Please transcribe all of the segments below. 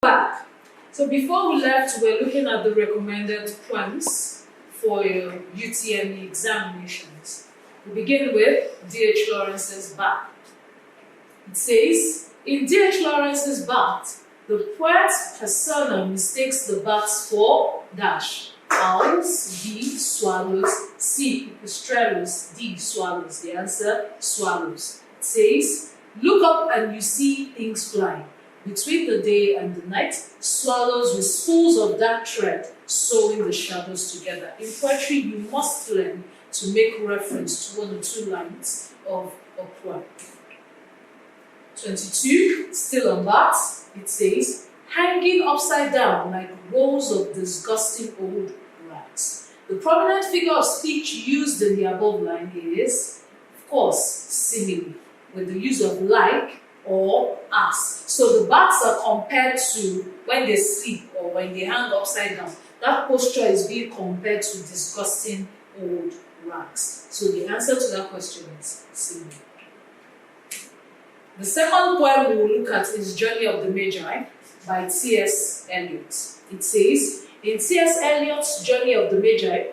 Back. So before we left, we were looking at the recommended poems for your UTME examinations. We begin with D.H. Lawrence's Bat. It says, in D.H. Lawrence's Bat, the poet's persona mistakes the bats for dash. Owls, B, swallows, C, pipistrellus, D, swallows. The answer, swallows. It says, look up and you see things fly. Between the day and the night, swallows with spools of dark thread sewing the shadows together. In poetry, you must learn to make reference to one or two lines of a poem. 22, still on bats, it says, hanging upside down like rows of disgusting old rags. The prominent figure of speech used in the above line is, of course, simile, with the use of like or as. So the bats are compared to when they sleep or when they hang upside down. That posture is being compared to disgusting old rags. So the answer to that question is simile. The second poem we will look at is Journey of the Magi by T.S. Eliot. It says, in T.S. Eliot's Journey of the Magi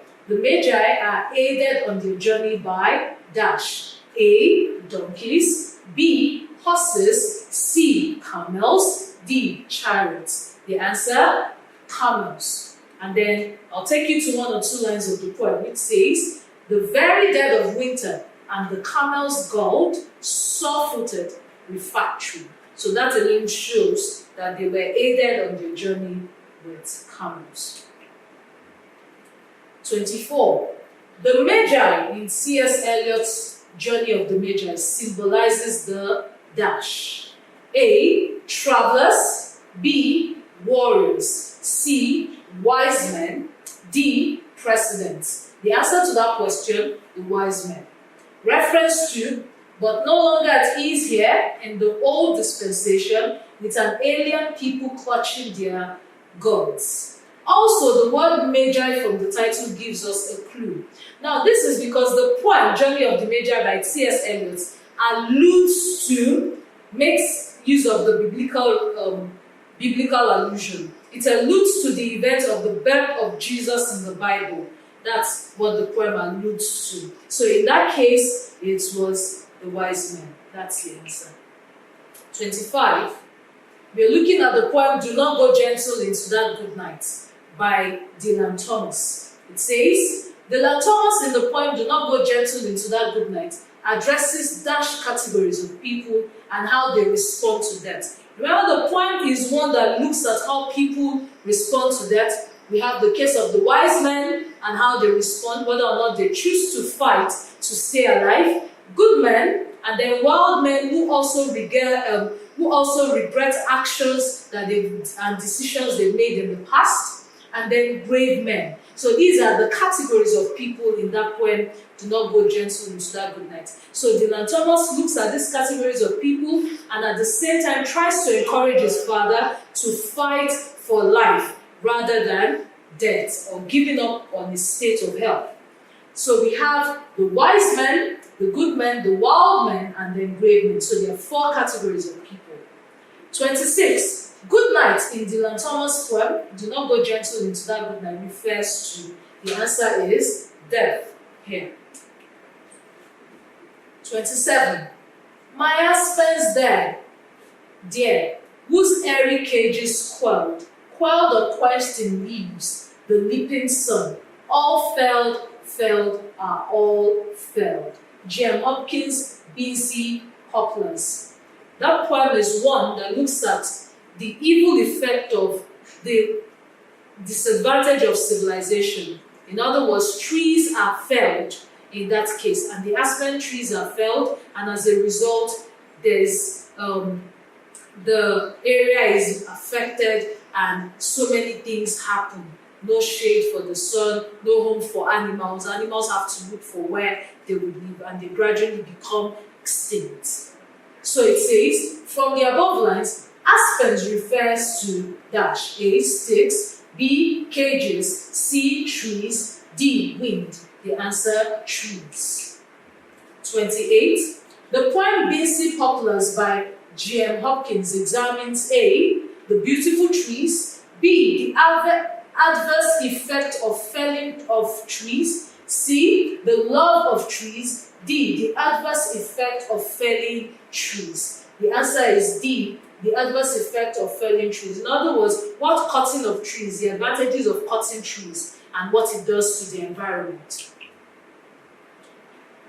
are aided on their journey by dash. A, donkeys, B, horses, C, camels, D, chariots. The answer, camels. And then I'll take you to one or two lines of the poem which says, the very dead of winter and the camels galled, sore-footed, refractory. So that alone shows that they were aided on their journey with camels. 24. The Magi in C.S. Eliot's Journey of the Magi symbolizes the dash. A, travelers, B, warriors, C, wise men, D, presidents. The answer to that question, the wise men. Reference to, but no longer at ease here in the old dispensation with an alien people clutching their gods. Also, the word Magi from the title gives us a clue. Now, this is because the poem Journey of the Magi by T.S. Eliot alludes to, makes use of the biblical allusion. It alludes to the event of the birth of Jesus in the Bible. That's what the poem alludes to. So in that case, it was the wise men. That's the answer. 25. We're looking at the poem Do Not Go Gentle Into That Good Night by Dylan Thomas. It says, Dylan Thomas in the poem Do Not Go Gentle Into That Good Night addresses dash categories of people and how they respond to death. Remember, the poem is one that looks at how people respond to death. We have the case of the wise men and how they respond, whether or not they choose to fight to stay alive. Good men, and then wild men who also regret actions that and decisions they've made in the past, and then brave men. So these are the categories of people in that poem, Do Not Go Gentle Into That Good Night. So Dylan Thomas looks at these categories of people and at the same time tries to encourage his father to fight for life rather than death or giving up on his state of health. So we have the wise men, the good men, the wild men, and then brave men. So there are four categories of people. 26. Good night in Dylan Thomas' poem, Do Not Go Gentle Into That Good Night, refers to, the answer is death here. 27. My aspens there, dear, whose airy cages quelled or quenched in leaves, the leaping sun, all felled are all felled. J.M. Hopkins, B.C. Poplars. That poem is one that looks at the evil effect of the disadvantage of civilization. In other words, trees are felled in that case, and the aspen trees are felled, and as a result, there's the area is affected, and so many things happen. No shade for the sun, no home for animals. Animals have to look for where they would live, and they gradually become extinct. So it says, from the above lines, aspens refers to dash. A, sticks, B, cages, C, trees, D, wind. The answer, trees. 28. The poem B.C. Poplars by J.M. Hopkins examines A, the beautiful trees. B, the adverse effect of felling of trees. C, the love of trees. D, the adverse effect of felling trees. The answer is D, the adverse effect of felling trees. In other words, what cutting of trees, the advantages of cutting trees, and what it does to the environment.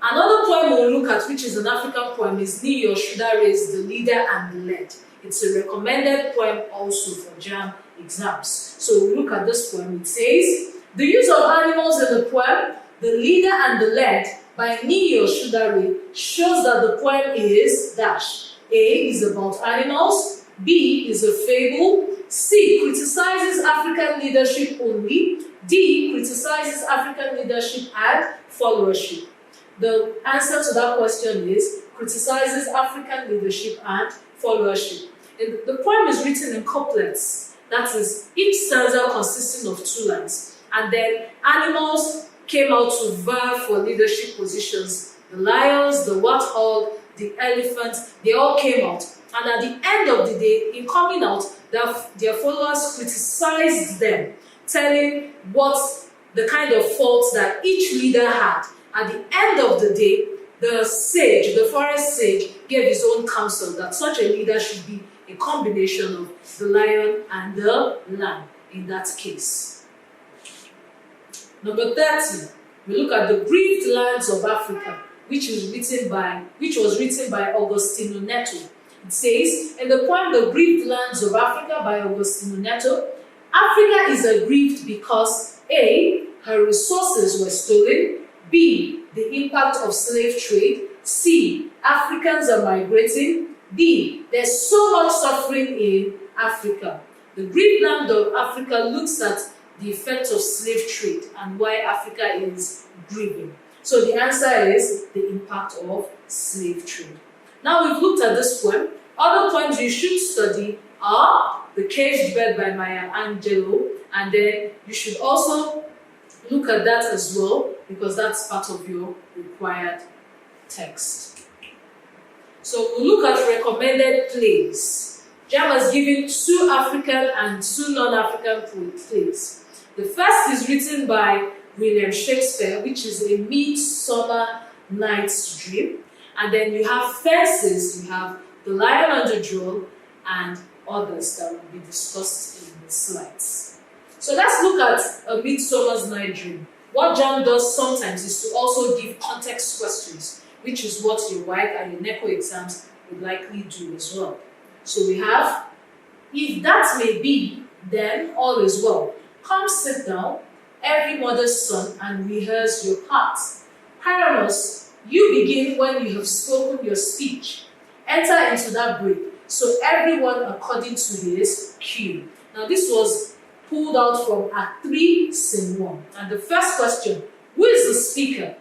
Another poem we'll look at, which is an African poem, is Ni Yoshudare's The Leader and the Led. It's a recommended poem also for JAMB exams. So we look at this poem. It says, the use of animals in the poem, The Leader and the Led, by Ni Yoshudare, shows that the poem is dash. A is about animals, B is a fable, C criticizes African leadership only, D criticizes African leadership and followership. The answer to that question is criticizes African leadership and followership. And the poem is written in couplets, that is, each stanza consisting of 2 lines. And then animals came out to vie for leadership positions. The lions, the warthog, the elephant, they all came out. And at the end of the day, in coming out, their followers criticized them, telling what the kind of faults that each leader had. At the end of the day, the sage, the forest sage, gave his own counsel that such a leader should be a combination of the lion and the lamb in that case. Number 30, we look at the Breathed Lands of Africa, which was written by Agostinho Neto. It says, in the poem The Breathed Lands of Africa by Agostinho Neto, Africa is aggrieved because A, her resources were stolen, B, the impact of slave trade, C, Africans are migrating, D, there's so much suffering in Africa. The Breathed Land of Africa looks at the effect of slave trade and why Africa is grieving. So the answer is the impact of slave trade. Now we've looked at this poem. Other poems you should study are The Caged Bird by Maya Angelou, and then you should also look at that as well because that's part of your required text. So we'll look at recommended plays. JAMB has given 2 African and 2 non-African plays. The first is written by William Shakespeare, which is A Midsummer Night's Dream. And then you have Fences, you have The Lion and the Jewel, and others that will be discussed in the slides. So let's look at A Midsummer's Night Dream. What JAMB does sometimes is to also give context questions, which is what your WAEC and your NECO exams would likely do as well. So we have, if that may be, then all is well. Come sit down, every mother's son, and rehearse your part. Pyramus, you begin when you have spoken your speech. Enter into that break, so everyone according to his cue. Now this was pulled out from Act 3, Scene 1. And the first question, who is the speaker?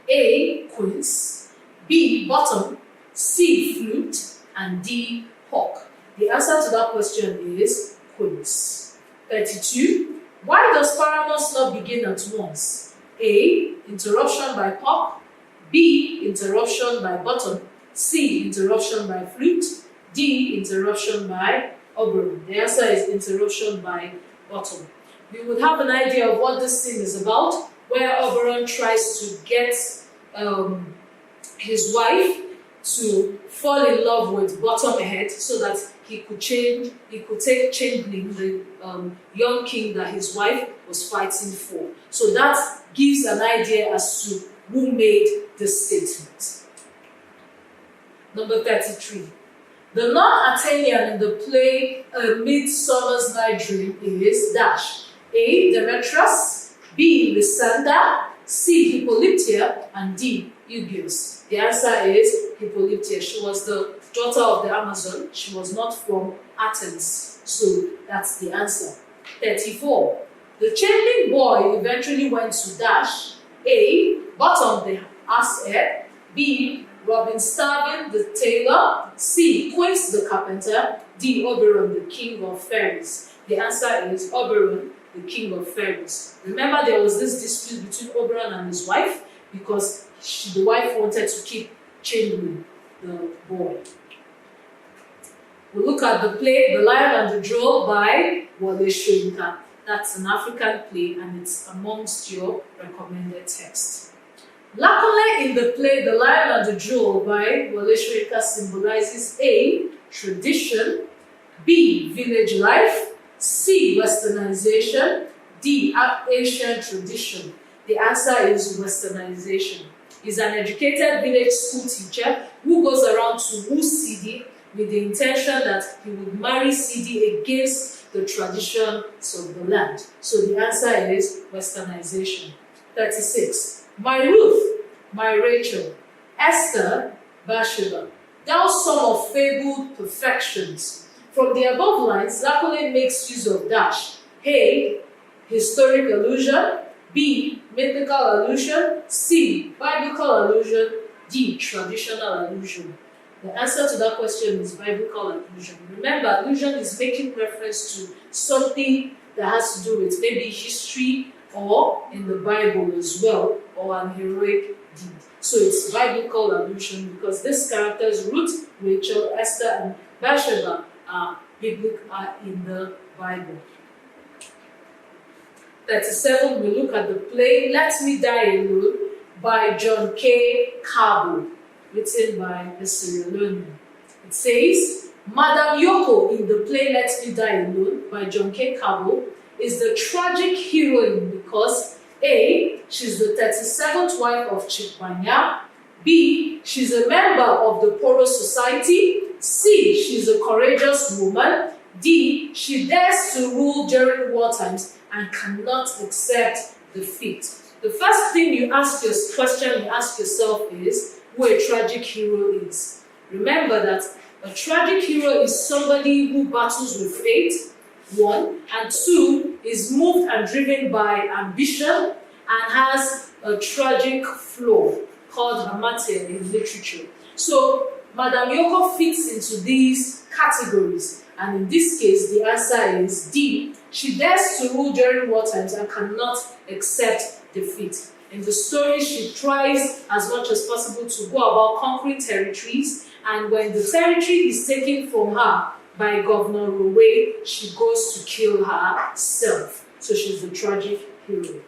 A, quince, B, bottom, C, flute, and D, hawk. The answer to that question is quince. 32. Why does Pyramus not begin at once? A, interruption by hawk, B, interruption by bottom, C, interruption by flute, D, interruption by oberon. The answer is interruption by bottom. We would have an idea of what this scene is about, where Oberon tries to get his wife to fall in love with Bottom Head so that he could take Changeling, the young king that his wife was fighting for. So that gives an idea as to who made this statement. Number 33. The non-Athenian in the play A Midsummer's Night Dream is dash. A, Demetrius, B, Lysander, C, Hippolyptia, and D, Eugeus. The answer is Hippolyptia. She was the daughter of the Amazon. She was not from Athens. So that's the answer. 34. The changeling boy eventually went to dash. A, Bottom the ass head, B, Robin Starvin the tailor, C, Quince the carpenter, D, Oberon the king of fairies. The answer is Oberon the king of fairies. Remember, there was this dispute between Oberon and his wife because the wife wanted to keep Changeling, the boy. We'll look at the play The Lion and the Jewel by Wole Soyinka. That's an African play and it's amongst your recommended text. Lakole in the play The Lion and the Jewel by Wole Soyinka symbolizes A. Tradition, B. Village life, C. Westernization, D. Ancient tradition. The answer is Westernization. He's an educated village school teacher who goes around to woo CD with the intention that he would marry CD against the traditions of the land. So the answer is Westernization. 36. My Ruth, my Rachel, Esther, Bathsheba, thou son of fabled perfections. From the above lines, Lakole makes use of dash. A. Historic allusion. B. Mythical allusion. C. Biblical allusion. D. Traditional allusion. The answer to that question is biblical allusion. Remember, allusion is making reference to something that has to do with maybe history or in the Bible as well, or an heroic deed. So it's biblical allusion because these characters, Ruth, Rachel, Esther, and Bathsheba, are in the Bible. 37, we look at the play Let Me Die Alone by John K. Cabot, written by a Sierra Leonean. It says, Madame Yoko in the play Let Me Die Alone by John K. Cabot is the tragic heroine because A. She's the 37th wife of Chief Banya. B. She's a member of the Poro Society. C. She's a courageous woman. D. She dares to rule during war times and cannot accept defeat. The first thing you ask yourself is who a tragic hero is. Remember that a tragic hero is somebody who battles with fate, 1, and 2, is moved and driven by ambition and has a tragic flaw called hamartia in literature. So Madame Yoko fits into these categories, and in this case the answer is D. She dares to rule during war times and cannot accept defeat. In the story, she tries as much as possible to go about conquering territories, and when the territory is taken from her by Governor Rowe, she goes to kill herself. So she's the tragic hero.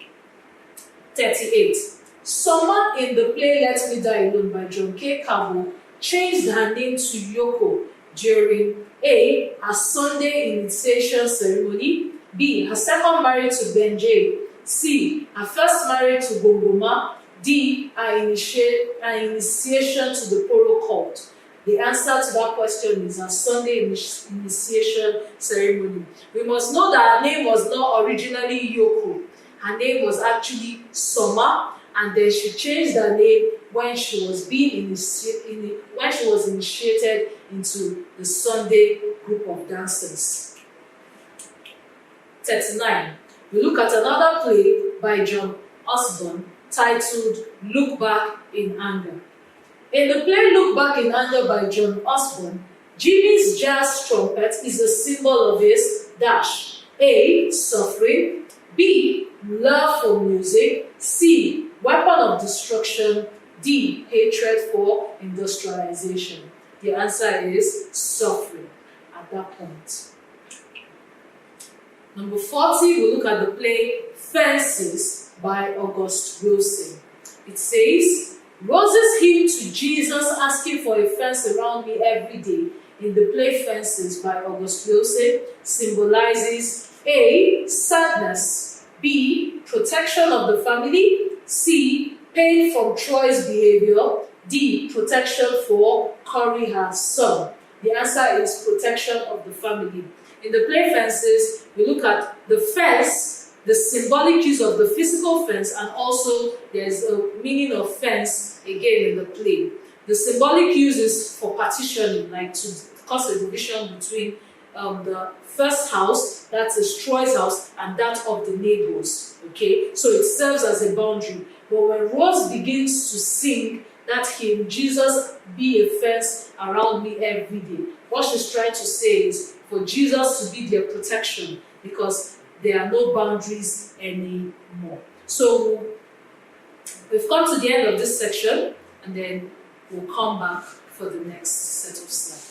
38. Someone in the play Let Me Die Alone by John K. Cabot changed her name to Yoko during A. her Sunday initiation ceremony, B. her second marriage to Benjay, C. her first marriage to Gongoma, D. her initiation to the Poro cult. The answer to that question is her Sunday initiation ceremony. We must know that her name was not originally Yoko. Her name was actually Soma, and then she changed her name when she was initiated into the Sunday group of dancers. 39. We look at another play by John Osborne titled Look Back in Anger. In the play Look Back in Anger by John Osborne, Jimmy's jazz trumpet is a symbol of his dash. A. Suffering. B. Love for music. C. Weapon of destruction. D. Hatred for industrialization. The answer is suffering at that point. Number 40, we look at the play Fences by August Wilson. It says, Rose's hymn to Jesus asking for a fence around me every day in the play Fences by August Wilson symbolizes A. Sadness, B. Protection of the family, C. Pain from Troy's behavior, D. Protection for Corey, her son. The answer is protection of the family. In the play Fences, we look at the fence, the symbolic use of the physical fence, and also there's a meaning of fence again in the play. The symbolic use is for partitioning, like to cause a division between the first house, that is Troy's house, and that of the neighbors. Okay, so it serves as a boundary. But when Rose begins to sing that hymn, Jesus be a fence around me every day, what she's trying to say is for Jesus to be their protection because there are no boundaries anymore. So we've come to the end of this section and then we'll come back for the next set of slides.